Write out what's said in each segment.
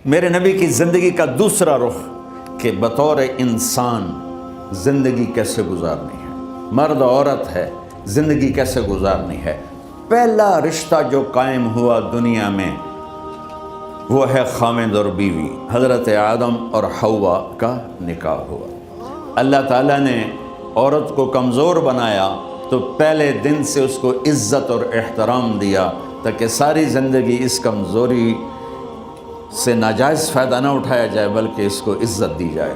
میرے نبی کی زندگی کا دوسرا رخ کہ بطور انسان زندگی کیسے گزارنی ہے، مرد عورت ہے زندگی کیسے گزارنی ہے۔ پہلا رشتہ جو قائم ہوا دنیا میں وہ ہے خامد اور بیوی، حضرت آدم اور حوا کا نکاح ہوا۔ اللہ تعالیٰ نے عورت کو کمزور بنایا تو پہلے دن سے اس کو عزت اور احترام دیا تاکہ ساری زندگی اس کمزوری سے ناجائز فائدہ نہ اٹھایا جائے بلکہ اس کو عزت دی جائے۔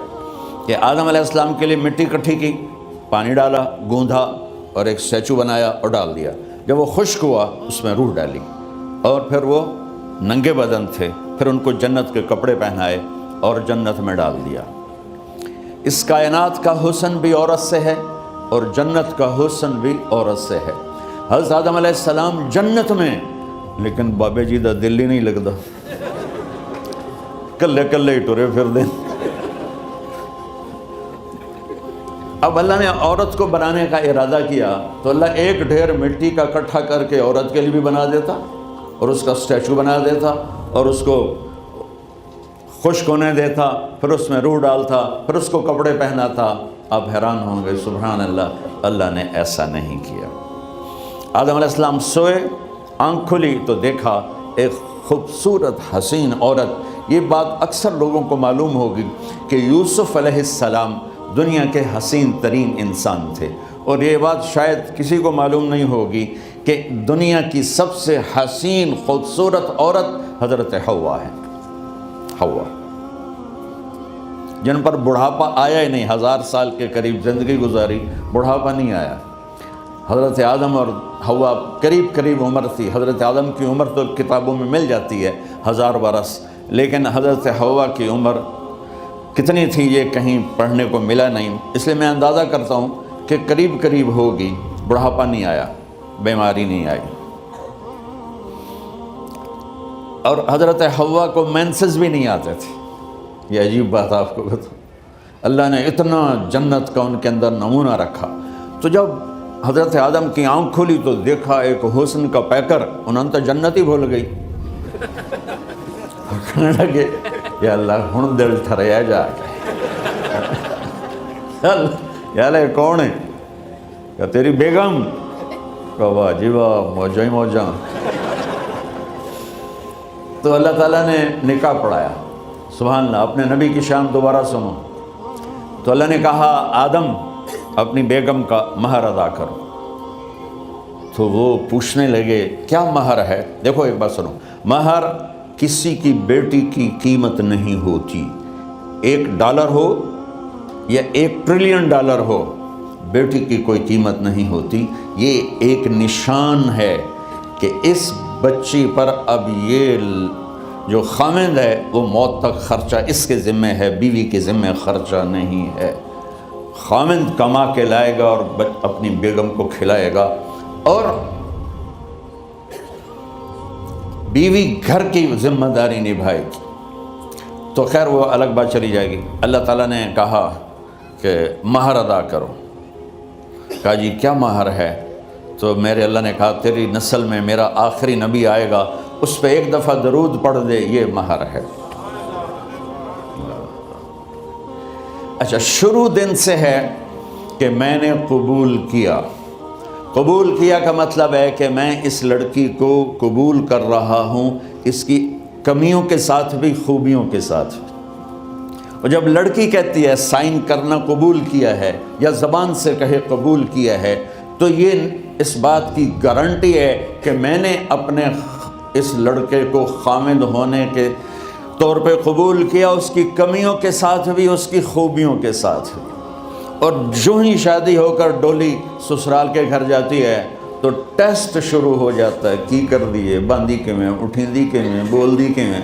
کہ آدم علیہ السلام کے لیے مٹی اکٹھی کی، پانی ڈالا، گوندھا اور ایک اسٹیچو بنایا اور ڈال دیا۔ جب وہ خشک ہوا اس میں روح ڈالی اور پھر وہ ننگے بدن تھے، پھر ان کو جنت کے کپڑے پہنائے اور جنت میں ڈال دیا۔ اس کائنات کا حسن بھی عورت سے ہے اور جنت کا حسن بھی عورت سے ہے۔ حضرت آدم علیہ السلام جنت میں، لیکن بابے جی دا دل ہی نہیں لگتا، کلے کلے ہی ٹرے پھر دیں۔ اب اللہ نے عورت کو بنانے کا ارادہ کیا تو اللہ ایک ڈھیر مٹی کا اکٹھا کر کے عورت کے لیے بھی بنا دیتا اور اس کا اسٹیچو بنا دیتا اور اس کو خشک ہونے دیتا، پھر اس میں روح ڈالتا، پھر اس کو کپڑے پہناتا۔ آپ حیران ہوں گے، سبحان اللہ، اللہ نے ایسا نہیں کیا۔ آدم علیہ السلام سوئے، آنکھ کھلی تو دیکھا ایک خوبصورت حسین عورت۔ یہ بات اکثر لوگوں کو معلوم ہوگی کہ یوسف علیہ السلام دنیا کے حسین ترین انسان تھے، اور یہ بات شاید کسی کو معلوم نہیں ہوگی کہ دنیا کی سب سے حسین خوبصورت عورت حضرت حوا ہے۔ حوا جن پر بڑھاپا آیا ہی نہیں، 1000 سال کے قریب زندگی گزاری، بڑھاپا نہیں آیا۔ حضرت آدم اور حوا قریب قریب عمر تھی۔ حضرت آدم کی عمر تو کتابوں میں مل جاتی ہے 1000 برس، لیکن حضرت حوا کی عمر کتنی تھی یہ کہیں پڑھنے کو ملا نہیں، اس لیے میں اندازہ کرتا ہوں کہ قریب قریب ہوگی۔ بڑھاپا نہیں آیا، بیماری نہیں آئی، اور حضرت حوا کو مینسز بھی نہیں آتے تھے۔ یہ عجیب بات آپ کو بتاؤں، اللہ نے اتنا جنت کا ان کے اندر نمونہ رکھا۔ تو جب حضرت آدم کی آنکھ کھلی تو دیکھا ایک حسن کا پیکر، انہوں نے تو جنت ہی بھول گئی۔ کہنے لگے یا اللہ ہن دل ٹھریا جا یا اللہ کون ہے؟ کہ تیری بیگم۔ کہ واہ جی واہ، موجاں ہی موجاں۔ تو اللہ تعالیٰ نے نکاح پڑھایا۔ سبحان اللہ، اپنے نبی کی شان دوبارہ سنو۔ تو اللہ نے کہا آدم اپنی بیگم کا مہر ادا کرو۔ تو وہ پوچھنے لگے کیا مہر ہے؟ دیکھو ایک بات سنو، مہر کسی کی بیٹی کی قیمت نہیں ہوتی۔ $1 ہو یا $1 ٹریلین ہو، بیٹی کی کوئی قیمت نہیں ہوتی۔ یہ ایک نشان ہے کہ اس بچی پر اب یہ جو خامند ہے وہ موت تک خرچہ اس کے ذمہ ہے، بیوی کے ذمہ خرچہ نہیں ہے۔ خامند کما کے لائے گا اور اپنی بیگم کو کھلائے گا، اور بیوی گھر کی ذمہ داری نبھائے گی۔ تو خیر وہ الگ بات چلی جائے گی۔ اللہ تعالیٰ نے کہا کہ مہر ادا کرو۔ کہا جی کیا مہر ہے؟ تو میرے اللہ نے کہا تیری نسل میں میرا آخری نبی آئے گا، اس پہ ایک دفعہ درود پڑھ دے، یہ مہر ہے۔ اچھا، شروع دن سے ہے کہ میں نے قبول کیا۔ قبول کیا کا مطلب ہے کہ میں اس لڑکی کو قبول کر رہا ہوں، اس کی کمیوں کے ساتھ بھی خوبیوں کے ساتھ بھی۔ اور جب لڑکی کہتی ہے سائن کرنا قبول کیا ہے، یا زبان سے کہے قبول کیا ہے، تو یہ اس بات کی گارنٹی ہے کہ میں نے اپنے اس لڑکے کو خامد ہونے کے طور پہ قبول کیا، اس کی کمیوں کے ساتھ بھی، اس کی خوبیوں کے ساتھ بھی۔ اور جو ہی شادی ہو کر ڈولی سسرال کے گھر جاتی ہے تو ٹیسٹ شروع ہو جاتا ہے، کی کر دیے، باندھی کے میں، اٹھیندی کے میں، بول دی کے میں۔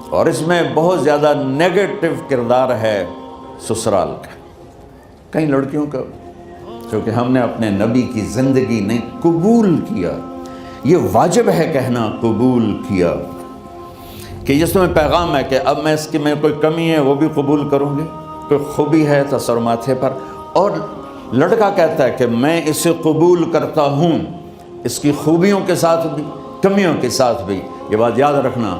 اور اس میں بہت زیادہ نیگیٹو کردار ہے سسرال کا، کئی لڑکیوں کا، کیونکہ ہم نے اپنے نبی کی زندگی نہیں قبول کیا۔ یہ واجب ہے کہنا قبول کیا، کہ جس میں پیغام ہے کہ اب میں اس کی میں کوئی کمی ہے وہ بھی قبول کروں گی، کوئی خوبی ہے تو سر ماتھے پر۔ اور لڑکا کہتا ہے کہ میں اسے قبول کرتا ہوں، اس کی خوبیوں کے ساتھ بھی، کمیوں کے ساتھ بھی۔ یہ بات یاد رکھنا،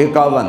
51,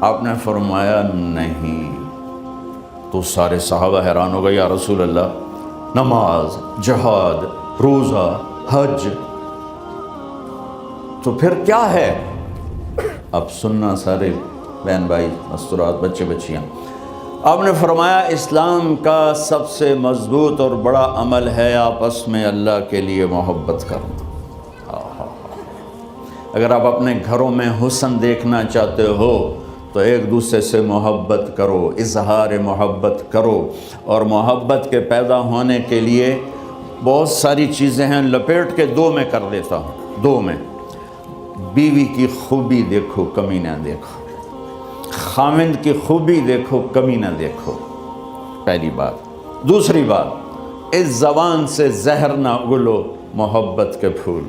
آپ نے فرمایا نہیں. تو سارے صحابہ حیران ہو گئے، یا رسول اللہ، نماز، جہاد، روزہ، حج، تو پھر کیا ہے؟ اب سننا سارے بہن بھائی، مستورات، بچے بچیاں. آپ نے فرمایا اسلام کا سب سے مضبوط اور بڑا عمل ہے آپس میں اللہ کے لیے محبت کرنا. اگر آپ اپنے گھروں میں حسن دیکھنا چاہتے ہو تو ایک دوسرے سے محبت کرو، اظہار محبت کرو. اور محبت کے پیدا ہونے کے لیے بہت ساری چیزیں ہیں، لپیٹ کے دو میں کر دیتا ہوں. دو میں: بیوی کی خوبی دیکھو، کمی نہ دیکھو. خاوند کی خوبی دیکھو، کمی نہ دیکھو، پہلی بات. دوسری بات، اس زبان سے زہر نہ اگلو محبت کے پھول.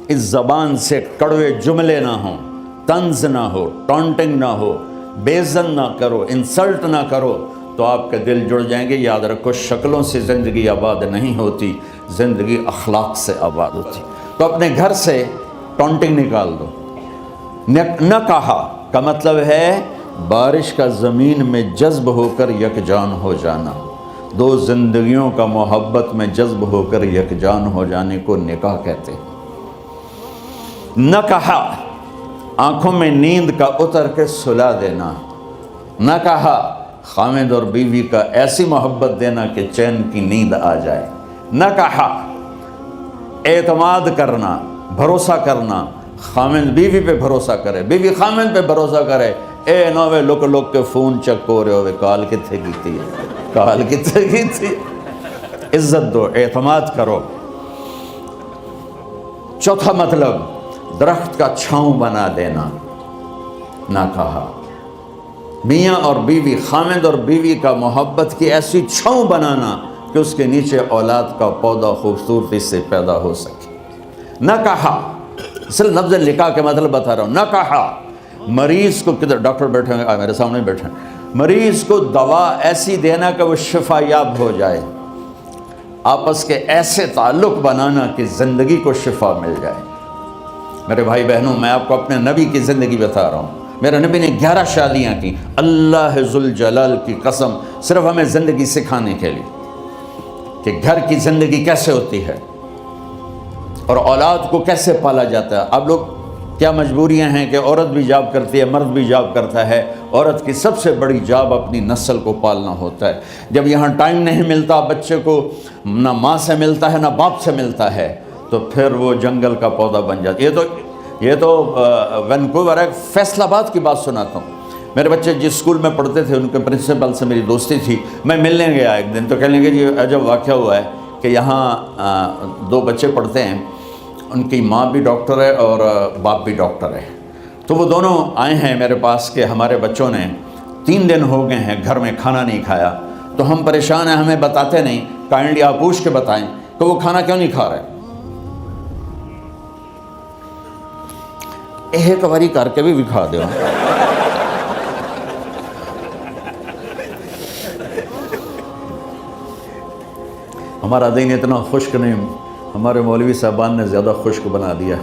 اس زبان سے کڑوے جملے نہ ہوں، طنز نہ ہو، ٹونٹنگ نہ ہو، بیزن نہ کرو، انسلٹ نہ کرو، تو آپ کے دل جڑ جائیں گے. یاد رکھو، شکلوں سے زندگی آباد نہیں ہوتی، زندگی اخلاق سے آباد ہوتی. تو اپنے گھر سے ٹونٹنگ نکال دو. نہ کہا کا مطلب ہے بارش کا زمین میں جذب ہو کر یکجان ہو جانا. دو زندگیوں کا محبت میں جذب ہو کر یکجان ہو جانے کو نکاح کہتے ہیں. نہ کہا آنکھوں میں نیند کا اتر کے سلا دینا. نہ کہا خاوند اور بیوی کا ایسی محبت دینا کہ چین کی نیند آ جائے. نہ کہا اعتماد کرنا، بھروسہ کرنا. خاوند بیوی پہ بھروسہ کرے، بیوی خاوند پہ بھروسہ کرے. اے نوے لوگ کے فون چیک ہو رہے ہوئے، کال کتنے کیتی ہے، کال کتنے کیتی. عزت دو، اعتماد کرو. چوتھا مطلب، درخت کا چھاؤں بنا دینا. نہ کہا میاں اور بیوی، خاوند اور بیوی کا محبت کی ایسی چھاؤں بنانا کہ اس کے نیچے اولاد کا پودا خوبصورتی سے پیدا ہو سکے. نہ کہا، صرف لفظ نکاح کے مطلب بتا رہا ہوں. نہ کہا مریض کو، کدھر ڈاکٹر بیٹھے ہیں، میرے سامنے بیٹھے ہیں، مریض کو دوا ایسی دینا کہ وہ شفا یاب ہو جائے. آپس کے ایسے تعلق بنانا کہ زندگی کو شفا مل جائے. میرے بھائی بہنوں، میں آپ کو اپنے نبی کی زندگی بتا رہا ہوں. میرے نبی نے 11 شادیاں کی. اللہ ذوالجلال کی قسم، صرف ہمیں زندگی سکھانے کے لیے کہ گھر کی زندگی کیسے ہوتی ہے اور اولاد کو کیسے پالا جاتا ہے. اب لوگ کیا مجبوریاں ہیں کہ عورت بھی جاب کرتی ہے، مرد بھی جاب کرتا ہے. عورت کی سب سے بڑی جاب اپنی نسل کو پالنا ہوتا ہے. جب یہاں ٹائم نہیں ملتا بچے کو، نہ ماں سے ملتا ہے نہ باپ سے ملتا ہے، تو پھر وہ جنگل کا پودا بن جاتا ہے. یہ تو وینکوور ہے. فیصل آباد کی بات سناتا ہوں. میرے بچے جس اسکول میں پڑھتے تھے ان کے پرنسپل سے میری دوستی تھی. میں ملنے گیا ایک دن، تو کہنے لگے جی عجب واقعہ ہوا ہے کہ یہاں 2 بچے پڑھتے ہیں، ان کی ماں بھی ڈاکٹر ہے اور باپ بھی ڈاکٹر ہے. تو وہ دونوں آئے ہیں میرے پاس کہ ہمارے بچوں نے 3 دن ہو گئے ہیں گھر میں کھانا نہیں کھایا، تو ہم پریشان ہیں، ہمیں بتاتے نہیں. کائنڈلی آپ پوچھ کے بتائیں کہ وہ کھانا کیوں نہیں کھا رہے. ایک باری کر کے بھی کھا دو. ہمارا دین اتنا خشک نہیں، ہمارے مولوی صاحبان نے زیادہ خشک بنا دیا.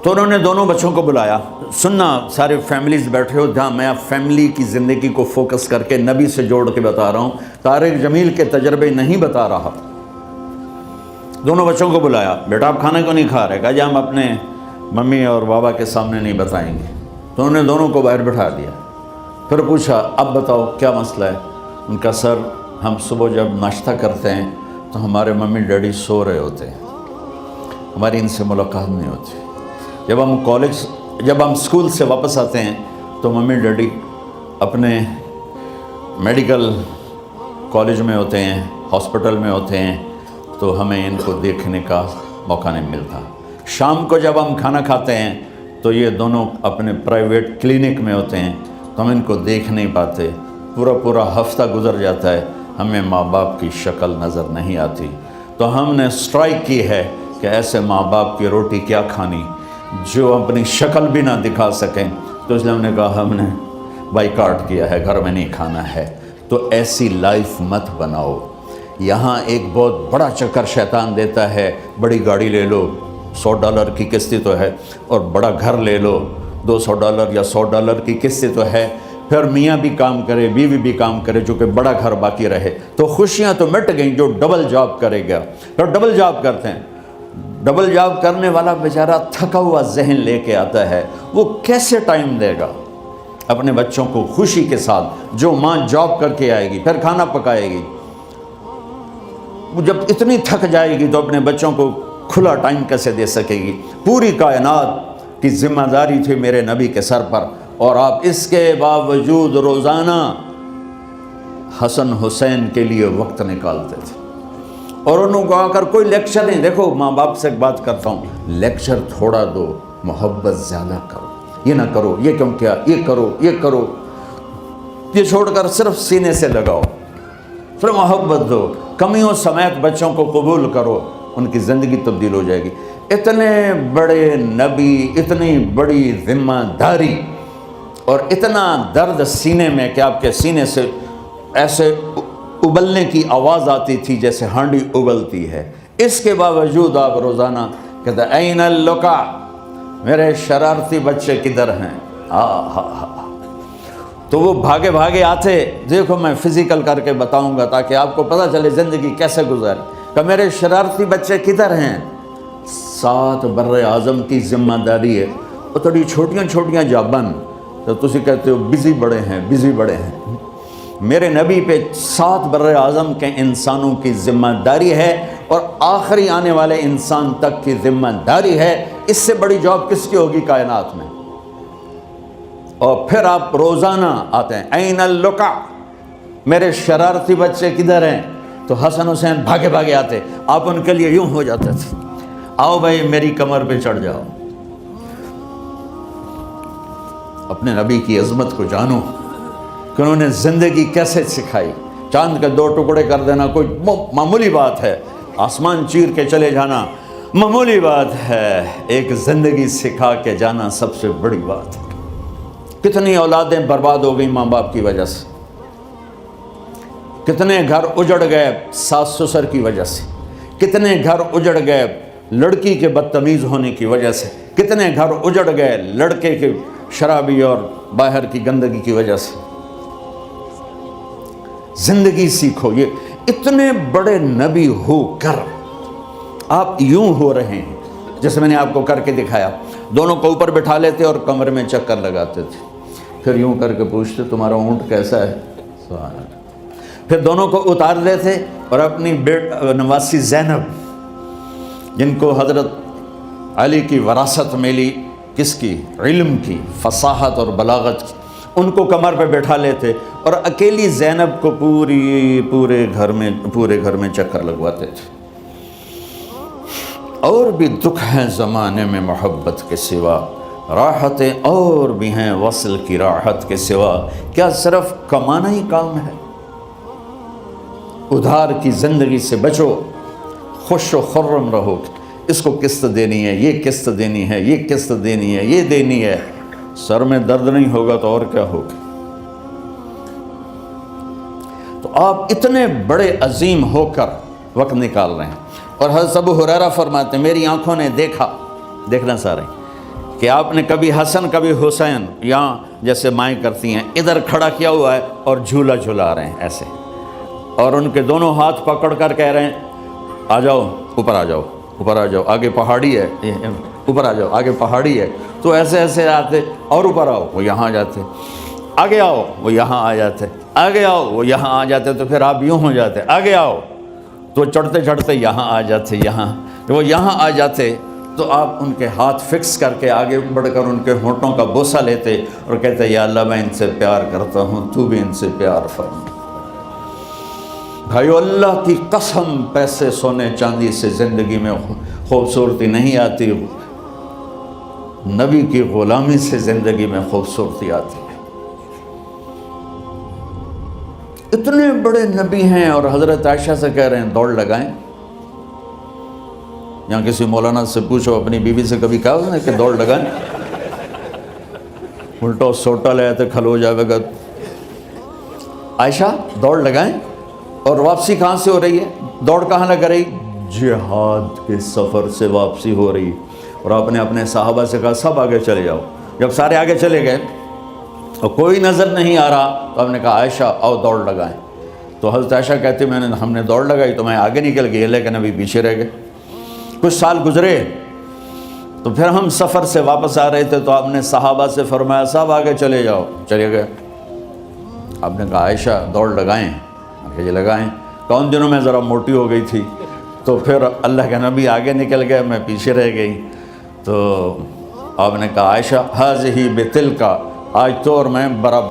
تو انہوں نے دونوں بچوں کو بلایا. سننا، سارے فیملیز بیٹھے ہو جہاں میں فیملی کی زندگی کو فوکس کر کے نبی سے جوڑ کے بتا رہا ہوں، طارق جمیل کے تجربے نہیں بتا رہا. دونوں بچوں کو بلایا. بیٹا آپ کھانا کیوں نہیں کھا رہے؟ کہا جی ہم اپنے ممی اور بابا کے سامنے نہیں بتائیں گے. تو انہوں نے دونوں کو باہر بٹھا دیا. پھر پوچھا اب بتاؤ کیا مسئلہ ہے؟ ان کا سر، ہم صبح جب ناشتہ کرتے ہیں تو ہمارے ممی ڈیڈی سو رہے ہوتے ہیں، ہماری ان سے ملاقات نہیں ہوتی. جب ہم اسکول سے واپس آتے ہیں تو ممی ڈیڈی اپنے میڈیکل کالج میں ہوتے ہیں، ہاسپٹل میں ہوتے ہیں، تو ہمیں ان کو دیکھنے کا موقع نہیں ملتا. شام کو جب ہم کھانا کھاتے ہیں تو یہ دونوں اپنے پرائیویٹ کلینک میں ہوتے ہیں، تو ہم ان کو دیکھ نہیں پاتے. پورا ہفتہ گزر جاتا ہے، ہمیں ماں باپ کی شکل نظر نہیں آتی. تو ہم نے اسٹرائک کی ہے کہ ایسے ماں باپ کی روٹی کیا کھانی جو اپنی شکل بھی نہ دکھا سکیں. تو اس لیے ہم نے کہا ہم نے بائیکاٹ کیا ہے، گھر میں نہیں کھانا ہے. تو ایسی لائف مت بناؤ. یہاں ایک بہت بڑا چکر شیطان دیتا ہے، بڑی گاڑی لے لو، $100 کی قسطیں تو ہے، اور بڑا گھر لے لو، $200 یا $100 کی قسطیں تو ہے، پھر میاں بھی کام کرے، بیوی بھی کام کرے، جو کہ بڑا گھر باقی رہے، تو خوشیاں تو مٹ گئیں۔ جو ڈبل جاب کرے گا، پھر ڈبل جاب کرتے ہیں، ڈبل جاب کرنے والا بیچارہ تھکا ہوا ذہن لے کے آتا ہے، وہ کیسے ٹائم دے گا اپنے بچوں کو خوشی کے ساتھ؟ جو ماں جاب کر کے آئے گی، پھر کھانا پکائے گی، وہ جب اتنی تھک جائے گی تو اپنے بچوں کو کھلا ٹائم کیسے دے سکے گی؟ پوری کائنات کی ذمہ داری تھی میرے نبی کے سر پر، اور آپ اس کے باوجود روزانہ حسن حسین کے لیے وقت نکالتے تھے۔ اور انہوں کو آ کر کوئی لیکچر نہیں، دیکھو ماں باپ سے ایک بات کرتا ہوں، لیکچر تھوڑا دو، محبت زیادہ کرو، یہ نہ کرو، یہ کیوں کیا، یہ کرو، یہ کرو، یہ چھوڑ کر صرف سینے سے لگاؤ، پھر محبت دو، کمیوں سمیت بچوں کو قبول کرو، ان کی زندگی تبدیل ہو جائے گی۔ اتنے بڑے نبی، اتنی بڑی ذمہ داری، اور اتنا درد سینے میں کہ آپ کے سینے سے ایسے ابلنے کی آواز آتی تھی جیسے ہانڈی ابلتی ہے، اس کے باوجود آپ روزانہ کہتے ہیں این اللقا، میرے شرارتی بچے کدھر ہیں؟ تو وہ بھاگے بھاگے آتے، دیکھو میں فزیکل کر کے بتاؤں گا تاکہ آپ کو پتہ چلے زندگی کیسے گزاری، کہ میرے شرارتی بچے کدھر ہیں؟ 7 بر اعظم کی ذمہ داری ہے، وہ تھوڑی چھوٹیاں چھوٹیاں جابن، تو تسی کہتے ہو بزی بڑے ہیں، بزی بڑے ہیں۔ میرے نبی پہ 7 بر اعظم کے انسانوں کی ذمہ داری ہے، اور آخری آنے والے انسان تک کی ذمہ داری ہے۔ اس سے بڑی جاب کس کی ہوگی کائنات میں؟ اور پھر آپ روزانہ آتے ہیں این اللقا، میرے شرارتی بچے کدھر ہیں؟ تو حسن حسین بھاگے بھاگے آتے، آپ ان کے لیے یوں ہو جاتے تھے، آؤ بھائی میری کمر پہ چڑھ جاؤ۔ اپنے نبی کی عظمت کو جانو کہ انہوں نے زندگی کیسے سکھائی۔ چاند کے 2 ٹکڑے کر دینا کوئی معمولی بات ہے، آسمان چیر کے چلے جانا معمولی بات ہے، ایک زندگی سکھا کے جانا سب سے بڑی بات ہے۔ کتنی اولادیں برباد ہو گئی ماں باپ کی وجہ سے، کتنے گھر اجڑ گئے ساس سسر کی وجہ سے، کتنے گھر اجڑ گئے لڑکی کے بدتمیز ہونے کی وجہ سے، کتنے گھر اجڑ گئے لڑکے کے شرابی اور باہر کی گندگی کی وجہ سے۔ زندگی سیکھو۔ یہ اتنے بڑے نبی ہو کر آپ یوں ہو رہے ہیں جیسے میں نے آپ کو کر کے دکھایا، دونوں کو اوپر بٹھا لیتے اور کمرے میں چکر لگاتے تھے، پھر یوں کر کے پوچھتے تمہارا اونٹ کیسا ہے، پھر دونوں کو اتار دیتے اور اپنی نواسی زینب جن کو حضرت علی کی وراثت ملی، کس کی؟ علم کی، فصاحت اور بلاغت کی، ان کو کمر پہ بٹھا لیتے اور اکیلی زینب کو پورے گھر میں چکر لگواتے تھے۔ اور بھی دکھ ہیں زمانے میں محبت کے سوا، راحتیں اور بھی ہیں وصل کی راحت کے سوا، کیا صرف کمانا ہی کام ہے؟ ادھار کی زندگی سے بچو، خوش و خرم رہو، اس کو قسط دینی ہے، یہ قسط دینی ہے، یہ قسط دینی ہے، یہ دینی ہے، سر میں درد نہیں ہوگا تو اور کیا ہوگا؟ تو آپ اتنے بڑے عظیم ہو کر وقت نکال رہے ہیں۔ اور حضرت ابو ہریرہ فرماتے ہیں میری آنکھوں نے دیکھنا سارے کہ آپ نے کبھی حسن کبھی حسین یہاں جیسے مائیں کرتی ہیں ادھر کھڑا کیا ہوا ہے اور جھولا جھلا رہے ہیں ایسے، اور ان کے دونوں ہاتھ پکڑ کر کہہ رہے ہیں آ جاؤ اوپر، آ جاؤ اوپر، آ جاؤ، آگے پہاڑی ہے، اوپر آ جاؤ، آگے پہاڑی ہے۔ تو ایسے ایسے آتے، اور اوپر آؤ، وہ یہاں آ جاتے، آگے آؤ، وہ یہاں آ جاتے، آگے آؤ، وہ یہاں آ جاتے، تو پھر آپ یوں ہو جاتے، آگے آؤ، تو چڑھتے چڑھتے یہاں آ جاتے، یہاں وہ یہاں آ جاتے، تو آپ ان کے ہاتھ فکس کر کے آگے بڑھ کر ان کے ہونٹوں کا بوسہ لیتے اور کہتے یا اللہ میں ان سے پیار کرتا ہوں، تو بھی ان سے پیار فرما۔ بھائیو اللہ کی قسم، پیسے سونے چاندی سے زندگی میں خوبصورتی نہیں آتی، نبی کی غلامی سے زندگی میں خوبصورتی آتی ہے۔ اتنے بڑے نبی ہیں اور حضرت عائشہ سے کہہ رہے ہیں دوڑ لگائیں۔ یہاں کسی مولانا سے پوچھو اپنی بیوی سے کبھی کہا اس نے کہ دوڑ لگائیں؟ الٹا سوٹا لے آتے کھل ہو جائے گا۔ عائشہ دوڑ لگائیں، اور واپسی کہاں سے ہو رہی ہے؟ دوڑ کہاں لگ رہی؟ جہاد کے سفر سے واپسی ہو رہی ہے۔ اور آپ نے اپنے صحابہ سے کہا سب آگے چلے جاؤ۔ جب سارے آگے چلے گئے اور کوئی نظر نہیں آ رہا تو آپ نے کہا عائشہ آؤ دوڑ لگائیں۔ تو حضرت عائشہ کہتی ہم نے دوڑ لگائی تو میں آگے نکل گئی لیکن ابھی پیچھے رہ گئے۔ کچھ سال گزرے تو پھر ہم سفر سے واپس آ رہے تھے تو آپ نے صحابہ سے فرمایا سب آگے چلے جاؤ، چلے گئے۔ آپ نے کہا عائشہ دوڑ لگائیں، یہ لگائیں۔ تو ان دنوں میں ذرا موٹی ہو گئی تھی تو پھر اللہ کے نبی آگے نکل گئے، میں پیچھے رہ گئی۔ تو آپ نے کہا عائشہ ہذہ بتلک، آج تو اور میں برابر